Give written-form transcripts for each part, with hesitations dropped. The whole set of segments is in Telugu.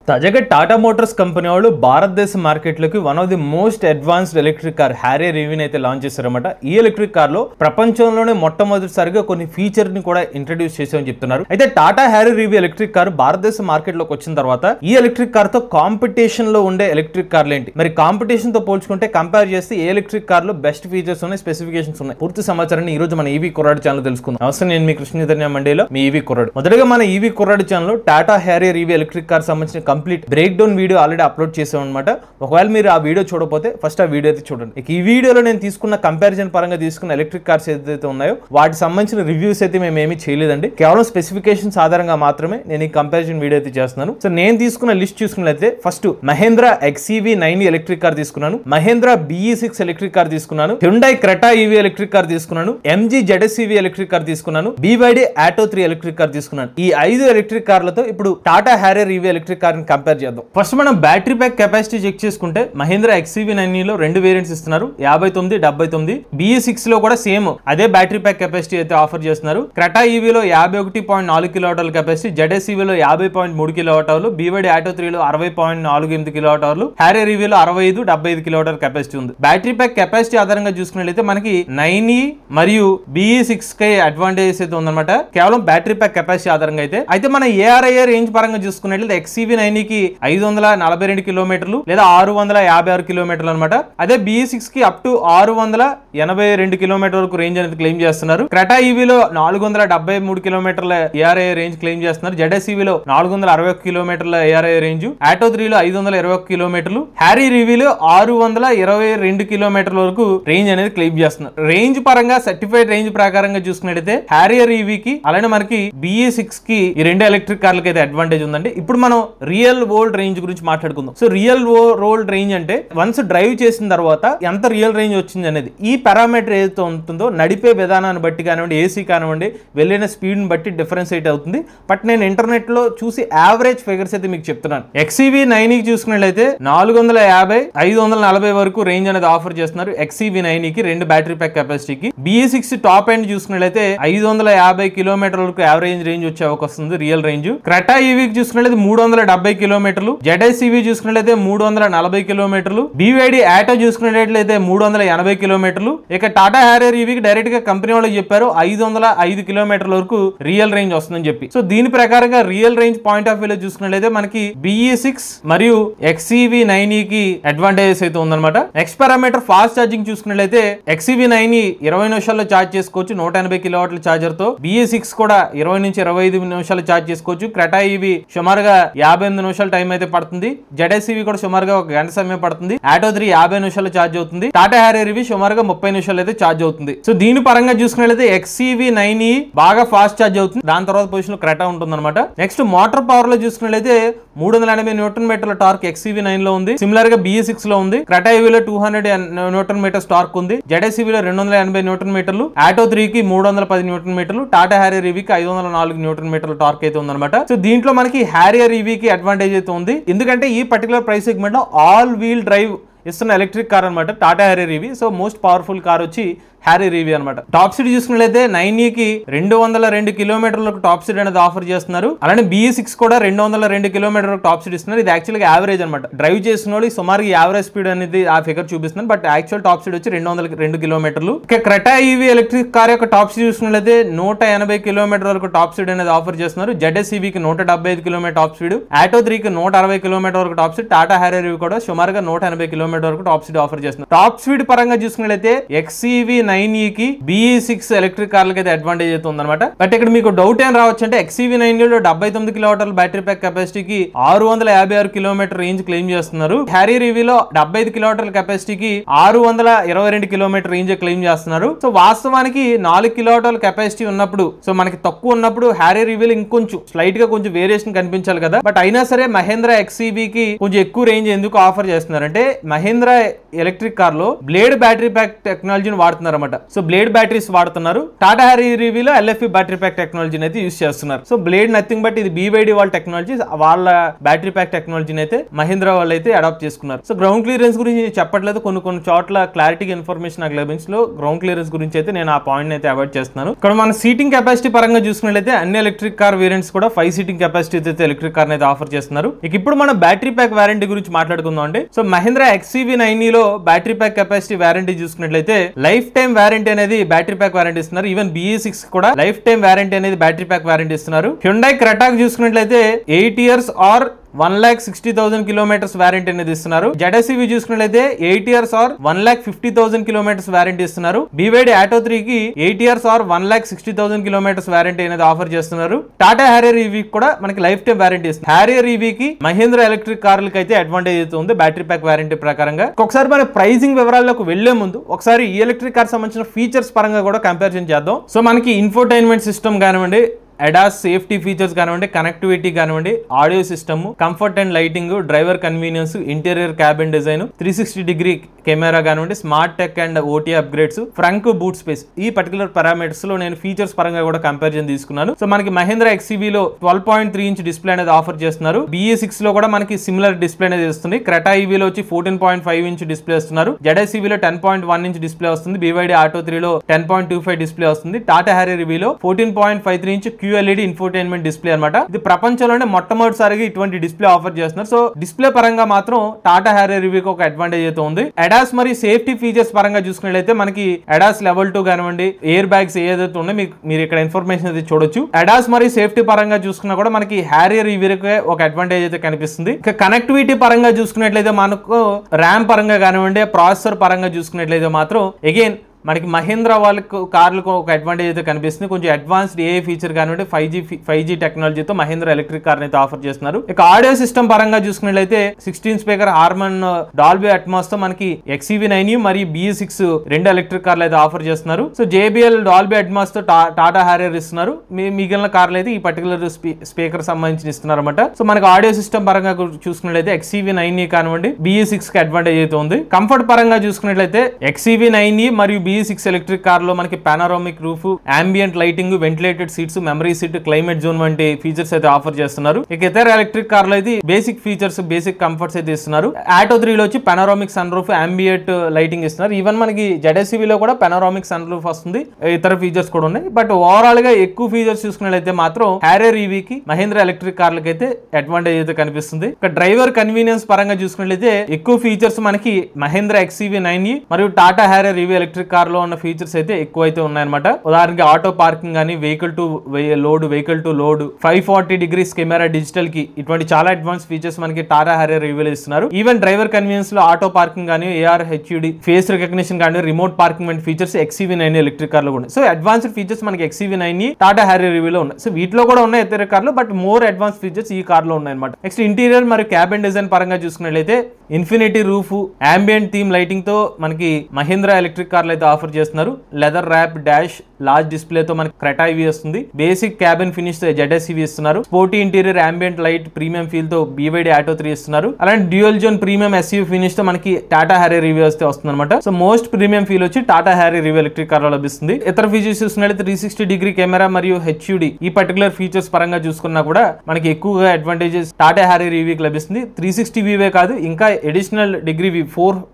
తాజాగా టాటా మోటార్స్ కంపెనీ వాళ్ళు భారతదేశ మార్కెట్లోకి one of the most advanced electric car Harrier ఈవీని అయితే లాంచ్ చేశారన్నమాట. ఈ ఎలక్ట్రిక్ కార్ లో ప్రపంచంలోనే మొట్టమొదటిసారిగా కొన్ని ఫీచర్ ని కూడా ఇంట్రడ్యూస్ చేసామని చెప్తున్నారు. అయితే Tata Harrier EV electric car భారతదేశ మార్కెట్ లోకి వచ్చిన తర్వాత ఈ ఎలక్ట్రిక్ కార్ తో కాంపిటీషన్ లో ఉండే ఎలక్ట్రిక్ కార్లు ఏంటి, మరి కాంపిటీషన్ తో పోల్చుకుంటే కంపేర్ చేస్తే ఏ ఎలక్ట్రిక్ కార్ లో బెస్ట్ ఫీచర్స్ ఉన్నాయి, స్పెసిఫికేషన్స్ ఉన్నాయి, పూర్తి సమాచారాన్ని ఈ రోజు మన ఈవీ కుర్రాడు ఛానల్ తెలుసుకుందాం. అవసరం నేను మీ కృష్ణ చైతన్య మండేలో మీ ఈవీ కుర్రాడు. మొదటగా మన ఈవీ కుర్రాడు channel Tata Harrier EV electric car సంబంధించిన complete break down video already upload చేసాం అనమాట. ఒకవేళ మీరు ఆ వీడియో చూడకపోతే ఫస్ట్ ఆ వీడియో అయితే చూడండి. ఈ వీడియోలో నేను తీసుకున్న కంపారిజన్ పరంగా తీసుకున్న ఎలక్ట్రిక్ కార్స్ ఏదైతే ఉన్నాయో వాటికి సంబంధించిన రివ్యూస్ అయితే మేము ఏమీ చేయలేదండి. కేవలం స్పెసిఫికేషన్స్ ఆధారంగా మాత్రమే నేను ఈ కంపారిజన్ వీడియో అయితే చేస్తున్నాను. సో నేను తీసుకున్న లిస్ట్ చూసుకున్నట్లయితే first Mahindra XEV 9 electric car తీసుకున్నాను, మహేంద్ర BE6 ఎలక్ట్రిక్ కార్ తీసుకున్నాను, Hyundai Creta EV electric car తీసుకున్నాను, MG ZS EV electric car తీసుకున్నాను, BYD ఆటో 3 ఎలక్ట్రిక్ కార్ తీసుకున్నాను. ఈ 5 ఎలక్ట్రిక్ కార్లతో ఇప్పుడు Tata Harrier EV electric car ని కంపేర్ చేద్దాం. ఫస్ట్ మనం బ్యాటరీ ప్యాక్ కెపాసిటీ చెక్ చేసుకుంటే మహేంద్ర XEV 9 లో 2 వేరియంట్స్ ఇస్తున్నారు, 59, 79. BE6 లో కూడా సేమ్ అదే బ్యాటరీ ప్యాక్ కెపాసిటీ అయితే ఆఫర్ చేస్తున్నారు. క్రెటా ఈవీలో 51.4 కిలోవాట్ల కెపాసిటీ, ZS EV లో 50.3 కిలోవాట్, BYD ఆటో 3 లో 60.48 కిలోవాట్, హ్యారియర్ ఈవీ లో 65, 75 కిలోవాట్ కెపాసిటీ ఉంది. బ్యాటరీ ప్యాక్ కెపాసిటీ ఆధారంగా చూసుకున్నట్లయితే మనకి 9E మరియు BE6 కి అడ్వాంటేజెస్ అయితే ఉందన్నమాట, కేవలం బ్యాటరీ ప్యాక్ కెపాసిటీ ఆధారంగా. అయితే మన ARAI రేంజ్ పరంగా చూసుకున్నట్లయితే XEV 9 కి 542 కిలోమీటర్లు లేదా 656 కిలోమీటర్లు అనమాట. అదే BE6 కి అప్ టు 682 కిలోమీటర్ వరకు రేంజ్ అనేది క్లెయిమ్ చేస్తున్నారు. క్రెటా ఈవీలో 473 కిలోమీటర్ల ARAI రేంజ్ క్లెయిమ్ చేస్తున్నారు. ZS EV లో 461 కిలోమీటర్ల ARAI రేంజ్, ఆటో 3 లో 521 కిలోమీటర్లు, హ్యారియర్ ఈవీలో 622 కిలోమీటర్ల వరకు రేంజ్ అనేది క్లెయిమ్ చేస్తున్నారు. రేంజ్ పరంగా సర్టిఫైడ్ రేంజ్ ప్రకారంగా చూసుకున్నట్లయితే హ్యారియర్ ఈవీకి అలానే మనకి BE6 కి ఈ రెండు ఎలక్ట్రిక్ కార్లకి అయితే అడ్వాంటేజ్ ఉందండి. ఇప్పుడు మనం రియల్ వరల్డ్ రేంజ్ గురించి మాట్లాడుకుందాం. సో రియల్ వరల్డ్ రేంజ్ అంటే వన్స్ డ్రైవ్ చేసిన తర్వాత ఎంత రియల్ రేంజ్ వచ్చింది అనేది ఈ పారామీటర్ ఏదైతే ఉంటుందో నడిపే విధానాన్ని బట్టి కానివ్వండి, ఏసీ కానివ్వండి, వెళ్ళిన స్పీడ్ ని బట్టి డిఫరెన్స్ అయితే అవుతుంది. బట్ నేను ఇంటర్నెట్ లో చూసి యావరేజ్ ఫిగర్స్ అయితే మీకు చెప్తున్నాను. XEV 9 కి చూసుకున్నట్లయితే 450, 540 వరకు రేంజ్ అనేది ఆఫర్ చేస్తున్నారు XEV 9 కి, రెండు బ్యాటరీ ప్యాక్ కెపాసిటీకి. BE6 టాప్ ఎండ్ చూసుకున్నట్లయితే 550 కిలోమీటర్ వరకు యావరేజ్ రేంజ్ వచ్చే అవకాశం ఉంది రియల్ రేంజ్. క్రెటా ఈవీకి చూసుకున్నట్లయితే 370 కిలోమీటర్లు, ZS EV చూసుకున్నట్లయితే 340 కిలోమీటర్లు, BYD ఆటో చూసుకున్నట్లయితే 380 కిలోమీటర్లు. ఇక టాటా హ్యారియర్ ఈవీకి డైరెక్ట్ గా కంపెనీ వాళ్ళు చెప్పారు 505 కిలోమీటర్ల వరకు రియల్ రేంజ్ వస్తుందని చెప్పి. సో దీని ప్రకారంగా రియల్ రేంజ్ పాయింట్ ఆఫ్ వ్యూలో చూసుకున్నట్లయితే మనకి BE6 మరియు XEV 9 కి అడ్వాంటేజెస్ అయితే ఉందన్నమాట. నెక్స్ట్ పారామీటర్ ఫాస్ట్ ఛార్జింగ్ చూసుకున్నట్లయితే XEV 9 20 నిమిషాల్లో ఛార్జ్ చేసుకోవచ్చు 180 కిలోవాట్ల ఛార్జర్ తో. BE6 కూడా 20 నుంచి 25 నిమిషాలు ఛార్జ్ చేసుకోవచ్చు. క్రెటా ఈవీ సుమారుగా 58 నిమిషాలు టైం అయితే పడుతుంది. ZS EV కూడా సుమారుగా 1 గంట సమయం పడుతుంది. ఆటో 3 50 నిమిషాలు ఛార్జ్ అవుతుంది. టాటా హ్యారియర్ ఈవీ సుమారుగా 30 నిమిషాలు అయితే ఛార్జ్ అవుతుంది. సో దీని పరంగా చూసుకున్నట్లయితే XEV 9 బాగా ఫాస్ట్ ఛార్జ్ అవుతుంది. దాని తర్వాత పొజిషన్ లో క్రెటా ఉంటుంది అనమాట. నెక్స్ట్ మోటార్ పవర్ లో చూసుకున్నట్లయితే 380 న్యూటన్ మీటర్ల టార్క్ XEV 9 లో ఉంది. సిమిలర్ గా BE6 లో ఉంది. క్రెటా ఈవీలో 200 న్యూటన్ మీటర్స్ టార్క్ ఉంది. ZS EV లో 280 న్యూటన్ మీటర్లు, ఆటో 3 కి 310 న్యూటన్ మీటర్లు, టాటా హ్యారియర్ ఈవీకి 504 న్యూటన్ మీటర్ల టార్క్ అయితే ఉందన్నమాట. సో దీంట్లో మనకి హ్యారియర్ ఈవీకి అడ్వాంటేజ్ అయితే ఉంది, ఎందుకంటే ఈ పర్టికులర్ ప్రైస్ సెగ్మెంట్ లో ఆల్ వీల్ డ్రైవ్ ఇస్తున్న ఎలక్ట్రిక్ కార్ అనమాట Tata Harrier EV. So most powerful car వచ్చి హ్యారియర్ ఈవీ అనమాట. టాప్ స్పీడ్ చూసుకున్నట్లయితే 9E కి 202 కిలోమీటర్లకు టాప్ స్పీడ్ అనేది ఆఫర్ చేస్తున్నారు. అలానే BE6 కూడా 202 కిలోమీటర్లకు టాప్ స్పీడ్ ఇస్తున్నారు. ఇది యాక్చువల్ గా యావరేజ్ అనమాట. డ్రైవ్ చేసిన వాళ్ళు సుమారు యావరేజ్ స్పీడ్ అనేది ఆ ఫిగర్ చూపిస్తున్నారు. బట్ యాక్చువల్ టాప్ స్పీడ్ వచ్చి 202 కిలోమీటర్లు. ఇక క్రెటా ఈవీ ఎలక్ట్రిక్ కార్ యొక్క టాప్ స్పీడ్ చూసుకున్నట్లయితే 180 కిలోమీటర్ వరకు టాప్ స్పీడ్ అనేది ఆఫర్ చేస్తున్నారు. ZS EV కి 175 కిలోమీటర్ టాప్ స్పీడ్, ఆటో 3 కి 160 కిలోమీటర్ వరకు top speed, Tata Harrier EV కూడా సుమారుగా 180 కిలోమీటర్ వరకు టాప్ స్పీడ్ ఆఫర్ చేస్తున్నారు. టాప్ స్పీడ్ పరంగా చూసుకున్నట్లయితే XEV 9E కి BE6 ఎలక్ట్రిక్ కార్లకి అయితే అడ్వాంటేజ్ అయితే ఉందన్నమాట. బట్ ఇక్కడ మీకు డౌట్ ఏం రావచ్చు అంటే XEV 9 లో 79 కిలోవాట్ల బ్యాటరీ ప్యాక్ కెపాసిటీకి 656 కిలోమీటర్ రేంజ్ క్లెయిమ్ చేస్తున్నారు. హ్యారియర్ ఈవీలో 75 కిలోవాట్ల కెపాసిటీకి 622 కిలోమీటర్ రేంజ్ క్లెయిమ్ చేస్తున్నారు. సో వాస్తవానికి 4 కిలోవాట్ల కెపాసిటీ ఉన్నప్పుడు, సో మనకి తక్కువ ఉన్నప్పుడు హ్యారియర్ ఈవీలో ఇంకొంచెం స్లైట్ గా కొంచెం వేరియేషన్ కనిపించాలి కదా. బట్ అయినా సరే మహేంద్ర XEV కి కొంచెం ఎక్కువ రేంజ్ ఎందుకు ఆఫర్ చేస్తున్నారు అంటే మహీంద్రా ఎలక్ట్రిక్ కార్ లో బ్లేడ్ బ్యాటరీ ప్యాక్ టెక్నాలజీని వాడుతున్నారు అనమాట. సో బ్లేడ్ బ్యాటరీస్ వాడుతున్నారు. టాటా హ్యారియరీవిలో ఎల్ఎఫ్ఈ బ్యాటరీ ప్యాక్ టెక్నాలజీని అయితే యూస్ చేస్తున్నారు. సో బ్లేడ్ నథింగ్ బట్ ఇది BYD వాళ్ళ టెక్నాలజీ, వాళ్ళ బ్యాటరీ ప్యాక్ టెక్నాలజీని అయితే మహీంద్రా వాళ్ళు అయితే అడాప్ట్ చేసుకున్నారు. సో గ్రౌండ్ క్లియరెన్స్ గురించి చెప్పట్లేదు, కొన్ని చోట్ల క్లారిటీ ఇన్ఫర్మేషన్ నాకు లభించలో గ్రౌండ్ క్లియరెన్స్ గురించి అయితే నేను ఆ పాయింట్ అయితే అవాయిడ్ చేస్తున్నాను. ఇక్కడ మన సీటింగ్ కెపాసిటీ పరంగా చూసుకున్నట్లయితే అన్ని ఎలక్ట్రిక్ కార్ వేరియంట్స్ కూడా 5 సీటింగ్ కెపాసిటీ అయితే ఎలక్ట్రిక్ కార్ అయితే ఆఫర్ చేస్తున్నారు. ఇప్పుడు మనం బ్యాటరీ ప్యాక్ వారంటీ గురించి మాట్లాడుకుందాం అండి. సో మహీంద్రా XCV90 లో బ్యాటరీ ప్యాక్ కెపాసిటీ వారంటీ చూసుకున్నట్లయితే లైఫ్ టైం వారంటీ అనేది బ్యాటరీ ప్యాక్ వారంటీ ఇస్తున్నారు. ఈవెన్ BE6 కూడా లైఫ్ టైం వారంటీ అనేది బ్యాటరీ ప్యాక్ వారంటీ ఇస్తున్నారు. హ్యుండై క్రెటాకి చూసుకున్నట్లయితే 8 years ఆర్ 1,60,000 kilometers వారంటీ అనేది ఇస్తున్నారు. ZSEV చూసుకున్నట్లయితే 8 years ఆర్ 1,50,000 kilometers వారంటీ ఇస్తున్నారు. BYD ఆటో 3 కి 8 years ఆర్ 1,60,000 kilometers వారంటీ అనేది ఆఫర్ చేస్తున్నారు. టాటా హ్యారియర్ EV కూడా మనకి లైఫ్ టైం వారంటీ ఇస్తుంది. హ్యారియర్ EV కి మహీంద్రా ఎలక్ట్రిక్ కార్లకి అయితే అడ్వాంటేజ్ అవుతుంది బ్యాటరీ ప్యాక్ వారంటీ ప్రకారంగా. ఒకసారి మన ప్రైసింగ్ వివరాల్లోకి వెళ్లే ముందు ఒకసారి ఈ ఎలక్ట్రిక్ కార్ సంబంధించిన ఫీచర్స్ పరంగా కూడా కంపారిజన్ చేద్దాం. సో మనకి ఇన్ఫోటైన్మెంట్ సిస్టమ్ కానివ్వండి, ADAS సేఫ్టీ ఫీచర్స్ కానివ్వండి, కనెక్టివిటీ కానివ్వండి, audio system, comfort and lighting, driver convenience, interior cabin design, 360-degree camera కానివ్వండి, smart tech and OTA upgrades, frunk boot space, ఈ పర్టికులర్ పారామీటర్స్ లో నేను ఫీచర్స్ పరంగా కూడా కంపారిజన్ తీసుకున్నాను. సో మనకి మహీంద్రా XCV లో 12.3 inch డిస్ప్లే అనేది ఆఫర్ చేస్తున్నారు. BE6 లో కూడా మనకి సిమిలర్ డిస్ప్లే అనేది ఇస్తుంది. క్రెటా EV లో వచ్చి 14.5 inch డిస్ప్లే ఇస్తున్నారు. ZSEV లో 10.1 inch డిస్ప్లే వస్తుంది. BYD ఆటో 3 లో 10.25 డిస్ప్లే వస్తుంది. టాటా హ్యారియర్ EV లో 14.53 inch QLED ఇన్ఫోటైన్మెంట్ డిస్ప్లే అన్నమాట. ఇది ప్రపంచంలోనే మొట్టమొదటిసారిగా ఇటువంటి డిస్ప్లే ఆఫర్ చేస్తున్నారు. సో డిస్ప్లే పరంగా మాత్రం టాటా హ్యారియర్ EV కి ఒక అడ్వాంటేజ్ అయితే ఉంది. ADAS మరియు సేఫ్టీ ఫీచర్స్ పరంగా చూసుకున్నట్లయితే మనకి ADAS Level 2 కానివ్వండి, ఎయిర్ బ్యాగ్స్ ఏదైతే ఉన్నాయో మీరు ఇక్కడ ఇన్ఫర్మేషన్ అయితే చూడొచ్చు. ADAS మరియు సేఫ్టీ పరంగా చూసుకున్నా కూడా మనకి హ్యారియర్ EV కి ఒక అడ్వాంటేజ్ అయితే కనిపిస్తుంది. ఇక కనెక్టివిటీ పరంగా చూసుకున్నట్లయితే మనకు ర్యామ్ పరంగా కానివ్వండి, ప్రాసెసర్ పరంగా చూసుకున్నట్లయితే మాత్రం అగైన్ మనకి మహీంద్రా వాళ్ళకు కార్లకు ఒక అడ్వాంటేజ్ అయితే కనిపిస్తుంది. కొంచెం అడ్వాన్స్డ్ AI ఫీచర్ కానివ్వండి, 5G టెక్నాలజీతో మహీంద్రా ఎలక్ట్రిక్ కార్ అయితే ఆఫర్ చేస్తున్నారు. ఇక ఆడియో సిస్టమ్ పరంగా చూసుకున్నట్లయితే 16 స్పీకర్ హార్మన్ డాల్బీ అట్మాస్ తో మనకి XCV90 మరియు BE6 రెండు ఎలక్ట్రిక్ కార్లు అయితే ఆఫర్ చేస్తున్నారు. సో JBL డాల్బీ అట్మాస్ తో టాటా హ్యారియర్ ఇస్తున్నారు. మిగిలిన కార్లు అయితే ఈ పర్టికులర్ స్పీకర్ సంబంధించి ఇస్తున్నారు అనమాట. సో మనకి ఆడియో సిస్టమ్ పరంగా చూసుకున్నట్లయితే XCV90 కానివ్వండి, BE6 కి అడ్వాంటేజ్ అయితే ఉంది. కంఫర్ట్ పరంగా చూసుకున్నట్లయితే XCV90 మరియు BE6 ఎలక్ట్రిక్ కార్ లో మనకి panoramic roof, ambient lighting, ventilated seats, memory seat, climate zone వంటి ఫీచర్స్ అయితే ఆఫర్ చేస్తున్నారు. ఇక ఇతర ఎలక్ట్రిక్ కార్ లో అయితే బేసిక్ ఫీచర్స్, బేసిక్ కంఫర్ట్స్ అయితే ఇస్తున్నారు. ఆటో 3 లో వచ్చి panoramic sunroof, ambient lighting ఇస్తున్నారు. ఈవెన్ మనకి ZSEV లో కూడా పానోరామిక్ సన్ రూఫ్ వస్తుంది. ఇతర ఫీచర్స్ కూడా ఉన్నాయి. బట్ ఓవరాల్ గా ఎక్కువ ఫీచర్స్ చూసుకున్నట్లయితే మాత్రం హ్యారియర్ EV కి మహీంద్రా ఎలక్ట్రిక్ కార్లకి అయితే అడ్వాంటేజ్ అయితే కనిపిస్తుంది. ఇక డ్రైవర్ కన్వీనియన్స్ పరంగా చూసుకున్నట్లయితే ఎక్కువ ఫీచర్స్ మనకి మహీంద్రా XCV90 మరియు Tata Harrier EV electric car లో ఉన్న ఫీచర్స్ అయితే ఎక్కువ అయితే ఉన్నాయన్నమాట. ఉదాహరణకి ఆటో పార్కింగ్ కానీ, vehicle to load, 540 degrees camera, digital కి, ఇటువంటి చాలా అడ్వాన్స్ ఫీచర్స్ మనకి టాటా హ్యారియర్ EV లో ఇస్తున్నారు. ఈవెన్ డ్రైవర్ కన్వీనియన్స్ లో ఆటో పార్కింగ్ కానీ, AR HUD, ఫేస్ రికగ్నిషన్ కానీ, రిమోట్ పార్కింగ్ వంటి ఫీచర్స్ XCV90 ఎలక్ట్రిక్ కార్ లో ఉన్నాయి. సో అడ్వాన్స్డ్ ఫీచర్స్ మనకి XCV90 టాటా హ్యారియర్ EV లో ఉన్నాయి. సో వీటిలో కూడా ఉన్నాయి ఇతర కార్లు, బట్ మోర్ అడ్వాన్స్ ఫీచర్స్ ఈ కార్ లో ఉన్నాయి అనమాట. నెక్స్ట్ ఇంటీరియర్ మరియు క్యాబిన్ డిజైన్ పరంగా చూసుకున్నట్లయితే infinity roof, ambient theme lighting తో మనకి మహీంద్రా ఎలక్ట్రిక్ కార్లు అయితే ఆఫర్ చేస్తున్నారు. Leather wrap dash, large display తో మనకి క్రెటా EV వస్తుంది. బేసిక్ క్యాబిన్ ఫినిష్ తో ZSEV ఇస్తున్నారు. Sporty interior, ambient light, premium feel తో BYD ఆటో 3 ఇస్తున్నారు. అలాంటి dual zone premium SUV finish తో మనకి టాటా హ్యారియర్ EV వస్తే వస్తుంది అనమాట. సో మోస్ట్ ప్రీమియం ఫీల్ వచ్చి Tata Harrier EV electric car లో లభిస్తుంది. ఇతర ఫీచర్స్ చూసుకున్నట్లయితే 360-degree కెమెరా మరియు HUD, ఈ పర్టికులర్ ఫీచర్స్ పరంగా చూసుకున్నా కూడా మనకి ఎక్కువగా అడ్వాంటేజెస్ టాటా హ్యారియర్ EV కి లభిస్తుంది. 360 వ్యూ కాదు, ఇంకా additional degree view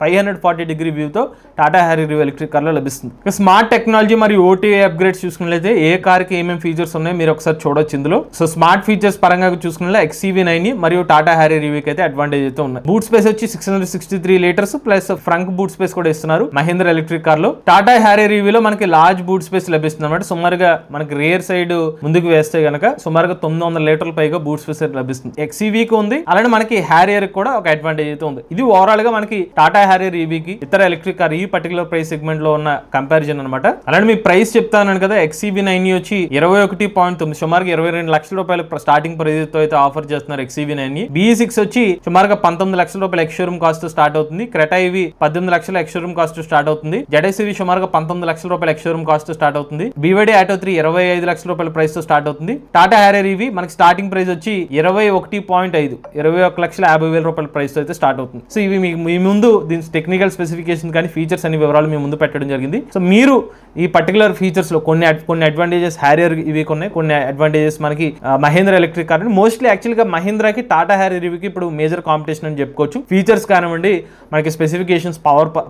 540-degree view తో Tata Harrier EV electric car లో లభిస్తుంది. స్మార్ట్ టెక్నాలజీ మరియు OTA అప్గ్రేడ్స్ చూసుకున్నట్లయితే ఏ కార్ కి ఏమేమి ఫీచర్స్ ఉన్నాయో మీరు ఒకసారి చూడొచ్చు ఇందులో. సో స్మార్ట్ ఫీచర్స్ పరంగా చూసుకున్నట్లయితే XCV90 మరియు టాటా హ్యారియర్ EV కి అయితే అడ్వాంటేజ్ అయితే ఉన్నాయి. బూట్ స్పేస్ వచ్చి 663 liters ప్లస్ ఫ్రంక్ బూట్ స్పేస్ కూడా ఇస్తున్నారు మహీంద్రా ఎలక్ట్రిక్ కార్ లో. టాటా హ్యారియర్ EV లో మనకి లార్జ్ బూట్ స్పేస్ లభిస్తుంది అనమాట. సుమారుగా మనకి రేర్ సైడ్ ముందుకు వేస్తే గనక సుమారుగా 900 లీటర్ల పైగా బూట్ స్పేస్ లభిస్తుంది. XCV కి ఉంది, అలానే మనకి హ్యారియర్ కూడా ఒక అడ్వాంటేజ్ అయితే ఉంది. ఇది ఓవరాల్ గా మనకి టాటా హ్యారియర్ EV కి ఇతర ఎలక్ట్రిక్ కార్ ఈ పర్టికులర్ ప్రైస్ సెగ్మెంట్ లో ఉన్న కంపారిజన్ అనమాట. అలానే మీ ప్రైస్ చెప్తాను కదా, XEV9 వచ్చి 21.9 సుమారుగా 22 లక్షల రూపాయలు స్టార్టింగ్ ప్రైస్ తో అయితే ఆఫర్ చేస్తున్నారు XEV9. BE6 వచ్చి సుమారుగా 19 లక్షల రూపాయలు ఎక్స్-షోరూమ్ కాస్ట్ స్టార్ట్ అవుతుంది. క్రెటా ఇవి 18 లక్షల ఎక్స్-షోరూమ్ కాస్ట్ స్టార్ట్ అవుతుంది. ZS సుమారుగా 19 లక్షల రూపాయలు ఎక్స్-షోరూమ్ కాస్ట్ స్టార్ట్ అవుతుంది. BYD Atto 3 25 లక్షల రూపాయల ప్రైస్ తో స్టార్ట్ అవుతుంది. టాటా హ్యారియర్ ఇవి మనకి స్టార్టింగ్ ప్రైస్ వచ్చి 21.5 రూపాయల ప్రైస్ తో అయితే స్టార్ట్ అవుతుంది. సో ఇవి మీ ముందు దీని టెక్నికల్ స్పెసిఫికేషన్ కానీ ఫీచర్స్ అనే వివరాలు మీ ముందు పెట్టడం జరిగింది. సో మీరు ఈ పర్టికులర్ ఫీచర్స్ లో కొన్ని అడ్వాంటేజెస్ హ్యారియర్ ఇవి కొన్ని అడ్వాంటేజెస్ మనకి Mahindra electric car. Mostly actual గా మహేంద్రకి టాటా హ్యారియర్ ఇవికి ఇప్పుడు మేజర్ కాంపిటీషన్ అని చెప్పుకోవచ్చు. ఫీచర్స్ కానివ్వండి, మనకి స్పెసిఫికేషన్స్,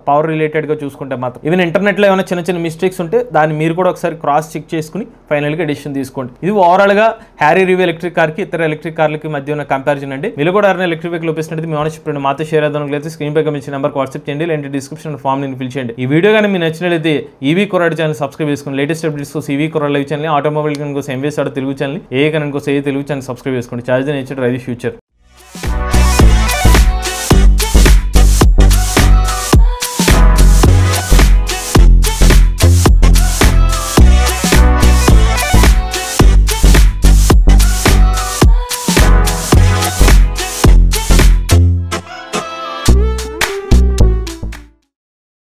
పవర్ రిలేటెడ్ గా చూసుకుంటే మాత్రం ఈవెన్ ఇంటర్నెట్ లో ఏమైనా చిన్న మిస్టేక్స్ ఉంటే దాన్ని మీరు కూడా ఒకసారి క్రాస్ చెక్ చేసుకుని ఫైనల్ గా డెసిషన్ తీసుకోండి. ఇది ఓవరాల్ గా హ్యారియర్ ఇవి ఎలక్ట్రిక్ కార్ కి ఇతర ఎలక్ట్రిక్ కార్లకి మధ్య ఉన్న కంపారిజన్ అండి. మీరు కూడా ఎవరైనా ఎలక్ట్రిక్ వెహికల్ ఉపయోగిస్తున్నట్టు మీ ఆనర్షిప్ మాతో షేర్ అవుతాను. స్క్రీన్ పై కమిషన్ నెంబర్ వాట్సాప్ చేయండి, లేదంటే డిస్క్రిప్షన్ ఫామ్ ని ఫిల్ చేయండి. ఈ వీడియో కానీ మీకు నచ్చినట్లయితే ఈవీ కొరాడ్ ఛానల్ సబ్స్క్రైబ్ చేసుకుని లేటెస్ట్ అప్డేట్స్ కోసం ఈవీ కొరాడ్ లైవ్ ఛానల్, ఆటోమొబైల్ కోసం MVS Telugu channel, A current కోసం తెలుగు ఛానల్ సబ్స్క్రైబ్ చేసుకోండి. Charge nature rise future.